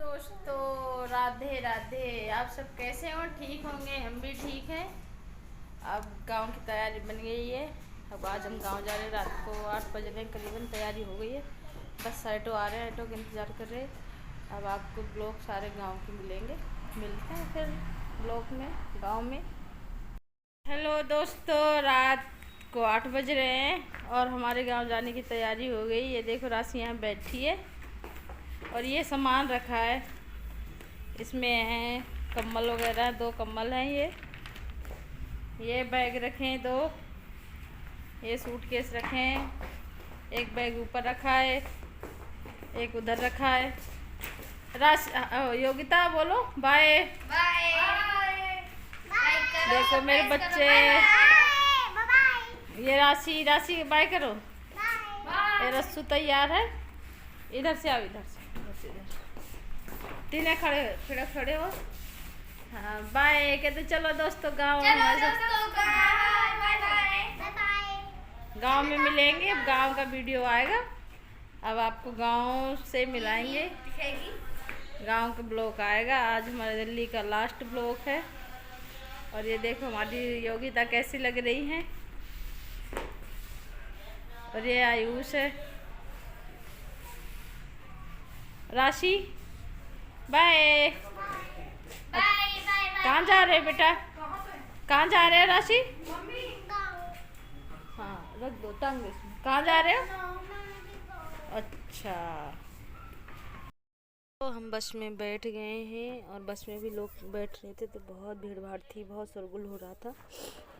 दोस्तों राधे राधे। आप सब कैसे हो? ठीक होंगे, हम भी ठीक हैं। अब गांव की तैयारी बन गई है। अब आज हम गांव जा रहे हैं। रात को 8 बज रहे हैं करीबन, तैयारी हो गई है। बस ऑटो आ रहे हैं, ऑटो का इंतज़ार कर रहे हैं। अब आपको ब्लॉग सारे गांव के मिलेंगे। मिलते हैं फिर ब्लॉग में, गांव में। हेलो दोस्तों, रात को 8 बज रहे हैं और हमारे गांव जाने की तैयारी हो गई। ये देखो राशि यहाँ बैठी है और ये सामान रखा है। इसमें है कम्बल वगैरह, 2 कम्बल हैं। ये बैग रखे हैं 2। ये सूटकेस रखे हैं। एक बैग ऊपर रखा है, एक उधर रखा है। योगिता बोलो बाय बाय। देखो मेरे बच्चे। ये राशि राशि बाय करो। ये रस्सू तैयार है। इधर से आओ, इधर से, इधर से, इधर। तीनों खड़े खड़े खड़े हो। हाँ बाय कहते। चलो दोस्तों गाँव गाँव में मिलेंगे। अब गाँव का वीडियो आएगा। अब आपको गाँव से मिलाएंगे, गाँव का ब्लॉग आएगा। आज हमारे दिल्ली का लास्ट ब्लॉग है। और ये देखो हमारी योगिता कैसी लग रही है। और ये आयुष है। राशि बाय। कहाँ जा रहे बेटा? कहाँ जा रहे हो राशि? हाँ रख दो टंग इसमें। कहाँ जा रहे हो? अच्छा। तो हम बस में बैठ गए हैं और बस में भी लोग बैठ रहे थे, तो बहुत भीड़ भाड़ थी, बहुत शोरगुल हो रहा था।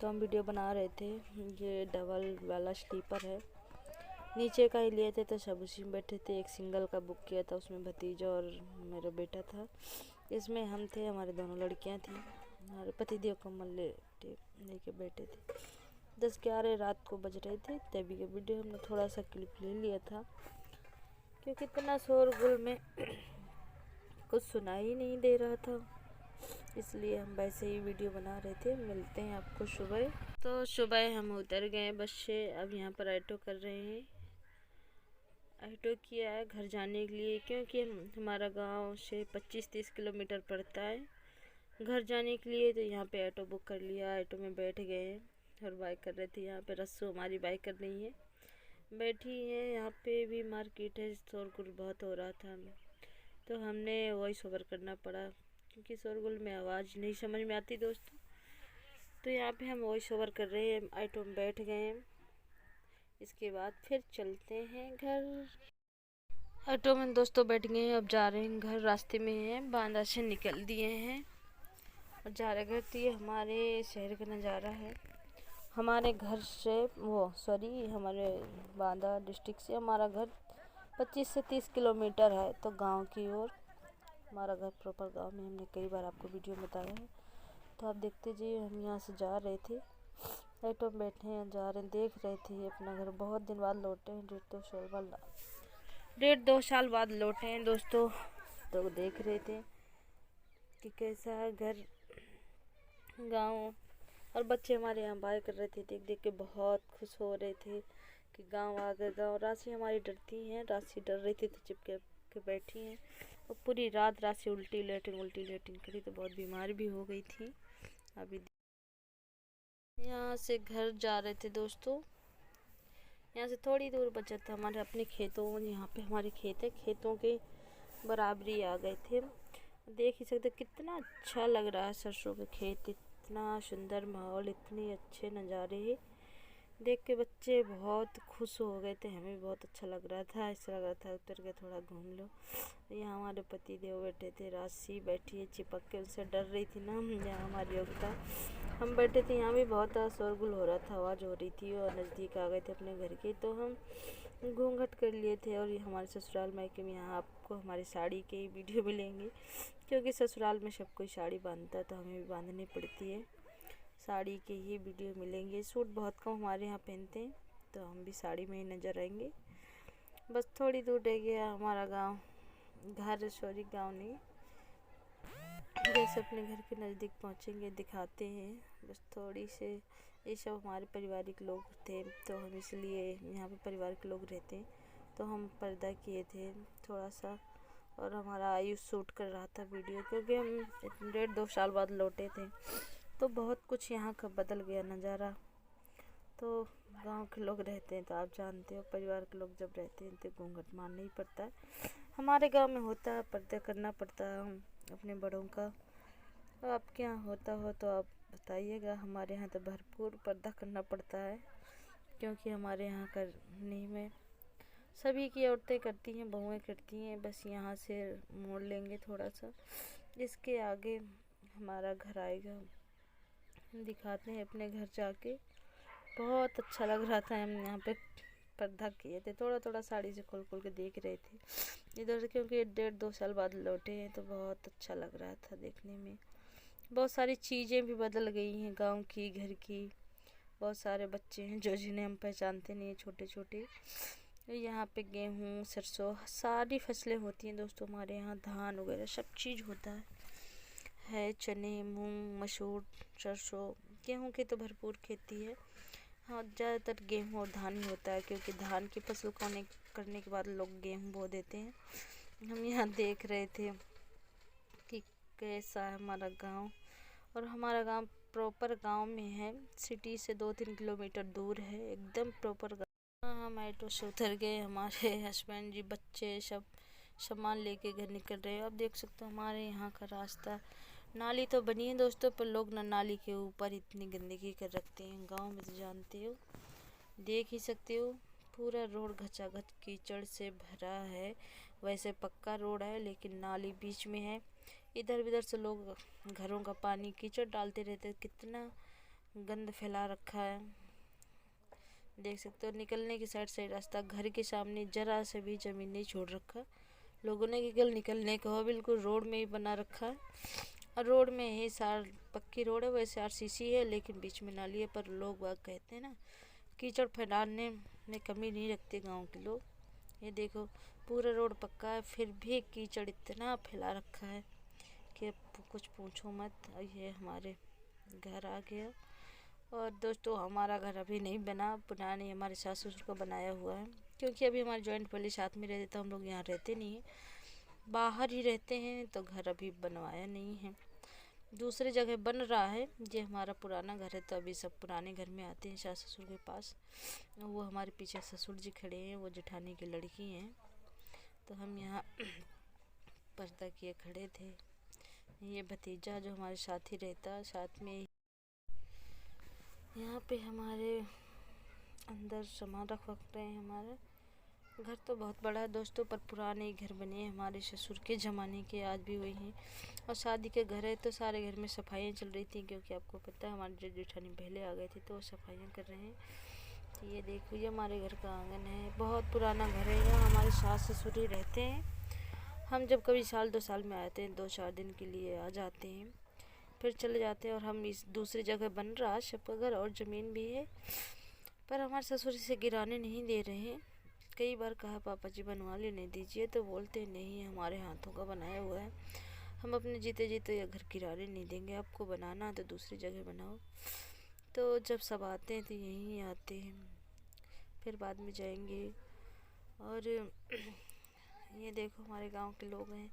तो हम वीडियो बना रहे थे। ये डबल वाला स्लीपर है, नीचे का ही लिए थे तो सब उसी में बैठे थे। एक सिंगल का बुक किया था, उसमें भतीजा और मेरा बेटा था। इसमें हम थे, हमारे दोनों लड़कियां थी। हमारे पतिदेव कम्बल लेके बैठे थे। 10-11 रात को बज रहे थे, तभी का वीडियो हमने थोड़ा सा क्लिप ले लिया था, क्योंकि इतना शोरगुल में कुछ सुनाई ही नहीं दे रहा था, इसलिए हम वैसे ही वीडियो बना रहे थे। मिलते हैं आपको सुबह। तो सुबह हम उतर गए बस से। अब यहाँ पर ऑटो कर रहे हैं। ऑटो किया है घर जाने के लिए, क्योंकि हमारा गांव से 25-30 किलोमीटर पड़ता है घर जाने के लिए। तो यहाँ पे ऑटो बुक कर लिया, ऑटो में बैठ गए और बाइक कर रहे थे। यहाँ पे रस्सू हमारी बाइक कर रही है, बैठी है। यहाँ पे भी मार्केट है, शोरगुल बहुत हो रहा था, तो हमने वॉइस ओवर करना पड़ा, क्योंकि शोरगुल में आवाज़ नहीं समझ में आती दोस्तों। तो यहाँ पे हम वॉइस ओवर कर रहे हैं। ऑटो में बैठ गए, इसके बाद फिर चलते हैं घर। ऑटो में दोस्तों बैठ गए हैं, अब जा रहे हैं घर। रास्ते में हैं, बांदा से निकल दिए हैं और जा रहे घर। तो ये हमारे शहर का नज़ारा है। हमारे घर से हमारे बांदा डिस्ट्रिक्ट से हमारा घर 25 से 30 किलोमीटर है, तो गांव की ओर हमारा घर प्रॉपर गांव में। हमने कई बार आपको वीडियो में बताया है, तो आप देखते जाइए। हम यहाँ से जा रहे थे, ऑटो में बैठे हैं, जा रहे हैं, देख रहे थे अपना घर। बहुत दिन बाद लौटे हैं, 1.5-2 साल बाद लौटे हैं दोस्तों। तो देख रहे थे कि कैसा है घर, गांव। और बच्चे हमारे यहाँ बाय कर रहे थे, देख देख के बहुत खुश हो रहे थे कि गांव आ गए। गाँव राशि हमारी डरती हैं, राशि डर रही थी तो चिपके के बैठी हैं। और पूरी रात राशि उल्टी लेटिन करी, तो बहुत बीमार भी हो गई थी। अभी यहाँ से घर जा रहे थे दोस्तों। यहाँ से थोड़ी दूर बचा था हमारे अपने खेतों, यहाँ पे हमारे खेत है, खेतों के बराबरी आ गए थे। देख ही सकते कितना अच्छा लग रहा है सरसों के खेत। इतना सुंदर माहौल, इतने अच्छे नज़ारे देख के बच्चे बहुत खुश हो गए थे। हमें बहुत अच्छा लग रहा था, ऐसा लग रहा था उतर के थोड़ा घूम लो। यहाँ हमारे पति देव बैठे थे, राशि बैठी है चिपक के, उनसे डर रही थी ना। यहाँ हमारी योगिता, हम बैठे थे। यहाँ भी बहुत शोरगुल हो रहा था, आवाज़ हो रही थी और नज़दीक आ गए थे अपने घर के, तो हम घूंघट कर लिए थे। और ये हमारे ससुराल मायके में, यहाँ आपको हमारी साड़ी के ही वीडियो मिलेंगे, क्योंकि ससुराल में सब कोई साड़ी बांधता है, तो हमें भी बांधनी पड़ती है। साड़ी के ही वीडियो मिलेंगे। सूट बहुत कम हमारे यहाँ पहनते हैं, तो हम भी साड़ी में ही नज़र आएंगे। बस थोड़ी दूर रह गया हमारा गांव, घर सॉरी गांव नहीं, जैसे अपने घर के नज़दीक पहुँचेंगे दिखाते हैं। बस थोड़ी से, ये सब हमारे पारिवारिक लोग थे, तो हम इसलिए यहाँ पे परिवार के लोग रहते हैं, तो हम पर्दा किए थे थोड़ा सा। और हमारा आयुष शूट कर रहा था वीडियो, क्योंकि हम 1.5-2 साल बाद लौटे थे तो बहुत कुछ यहाँ का बदल गया नज़ारा। तो गांव के लोग रहते हैं तो आप जानते हो, परिवार के लोग जब रहते हैं तो घूंघट मारना ही पड़ता है। हमारे गांव में होता है, पर्दा करना पड़ता है हम अपने बड़ों का। तो आपके यहाँ होता हो तो आप बताइएगा। हमारे यहाँ तो भरपूर पर्दा करना पड़ता है, क्योंकि हमारे यहाँ करने में सभी की औरतें करती हैं, बहुएं करती हैं। बस यहाँ से मोड़ लेंगे थोड़ा सा, इसके आगे हमारा घर आएगा। हम दिखाते हैं अपने घर जाके। बहुत अच्छा लग रहा था। हम यहाँ पे पर्दा किए थे, थोड़ा थोड़ा साड़ी से खोल खोल के देख रहे थे इधर से, क्योंकि 1.5-2 साल बाद लौटे हैं तो बहुत अच्छा लग रहा था देखने में। बहुत सारी चीज़ें भी बदल गई हैं गांव की, घर की। बहुत सारे बच्चे हैं जो जिन्हें हम पहचानते नहीं, छोटे छोटे। यहाँ पे गेहूँ, सरसों, सारी फसलें होती हैं दोस्तों हमारे यहाँ। धान वगैरह सब चीज़ होता है। चने, मूंग, मसूर, सरसों, गेहूँ की तो भरपूर खेती है। हाँ, ज़्यादातर गेहूँ और धान ही होता है, क्योंकि धान की फसल करने के बाद लोग गेहूँ बो देते हैं। हम यहाँ देख रहे थे कि कैसा है हमारा गांव। और हमारा गांव प्रॉपर गांव में है, सिटी से 2-3 किलोमीटर दूर है, एकदम प्रॉपर गाँव। हम ऑटो से उतर गए, हमारे हस्बैंड जी, बच्चे सब सामान लेके घर निकल रहे हैं। अब देख सकते हो हमारे यहाँ का रास्ता। नाली तो बनी है दोस्तों, पर लोग ना नाली के ऊपर इतनी गंदगी कर रखते हैं। गांव में तो जानते हो, देख ही सकते हो, पूरा रोड घचाघच कीचड़ से भरा है। वैसे पक्का रोड है, लेकिन नाली बीच में है। इधर उधर से लोग घरों का पानी कीचड़ डालते रहते, कितना गंद फैला रखा है। देख सकते हो, निकलने की साइड से रास्ता, घर के सामने जरा से भी ज़मीन नहीं छोड़ रखा लोगों ने, केवल निकलने का हो, बिल्कुल रोड में ही बना रखा है। और रोड में ही पक्की रोड है, वैसे आरसीसी है, लेकिन बीच में नाली है। पर लोग बाग कहते हैं ना, कीचड़ फैलाने में कमी नहीं रखते गांव के लोग। ये देखो, पूरा रोड पक्का है, फिर भी कीचड़ इतना फैला रखा है कि कुछ पूछो मत। ये हमारे घर आ गया। और दोस्तों हमारा घर अभी नहीं बना, पुराने हमारे सास ससुर का बनाया हुआ है, क्योंकि अभी हमारी जॉइंट फैमिली साथ में रहते, तो हम लोग यहाँ रहते नहीं हैं, बाहर ही रहते हैं। तो घर अभी बनवाया नहीं है, दूसरी जगह बन रहा है। ये हमारा पुराना घर है, तो अभी सब पुराने घर में आते हैं सास ससुर के पास। वो हमारे पीछे ससुर जी खड़े हैं, वो जेठानी की लड़की हैं। तो हम यहाँ पर्दा किए खड़े थे। ये भतीजा जो हमारे साथ ही रहता, साथ में यहाँ पे हमारे अंदर सामान रख रहे हैं। हमारा घर तो बहुत बड़ा है दोस्तों, पर पुराने ही घर बने हैं हमारे ससुर के ज़माने के, आज भी वही हैं। और शादी के घर है तो सारे घर में सफाइयाँ चल रही थी, क्योंकि आपको पता है हमारे जेठानी पहले आ गए थे, तो सफाइयाँ कर रहे हैं। तो ये देखो, ये हमारे घर का आंगन है, बहुत पुराना घर है। यहाँ हमारे सास ससुर ही रहते हैं। हम जब कभी 1-2 साल में आते हैं, 2-4 दिन के लिए आ जाते हैं, फिर चले जाते हैं। और हम इस दूसरी जगह बन रहा सबका घर, और ज़मीन भी है, पर हमारे ससुर इसे गिराने नहीं दे रहे हैं। कई बार कहा पापा जी बनवा लेने दीजिए, तो बोलते नहीं, हमारे हाथों का बनाया हुआ है, हम अपने जीते जीते ये घर गिराने नहीं देंगे, आपको बनाना तो दूसरी जगह बनाओ। तो जब सब आते हैं तो यहीं आते हैं, फिर बाद में जाएंगे। और ये देखो हमारे गांव के लोग हैं,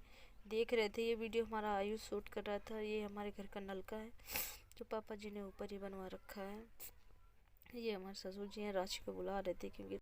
देख रहे थे। ये वीडियो हमारा आयुष शूट कर रहा था। ये हमारे घर का नलका है, जो पापा जी ने ऊपर ही बनवा रखा है। ये हमारे ससुर जी हैं, राशि को बुला रहे थे, क्योंकि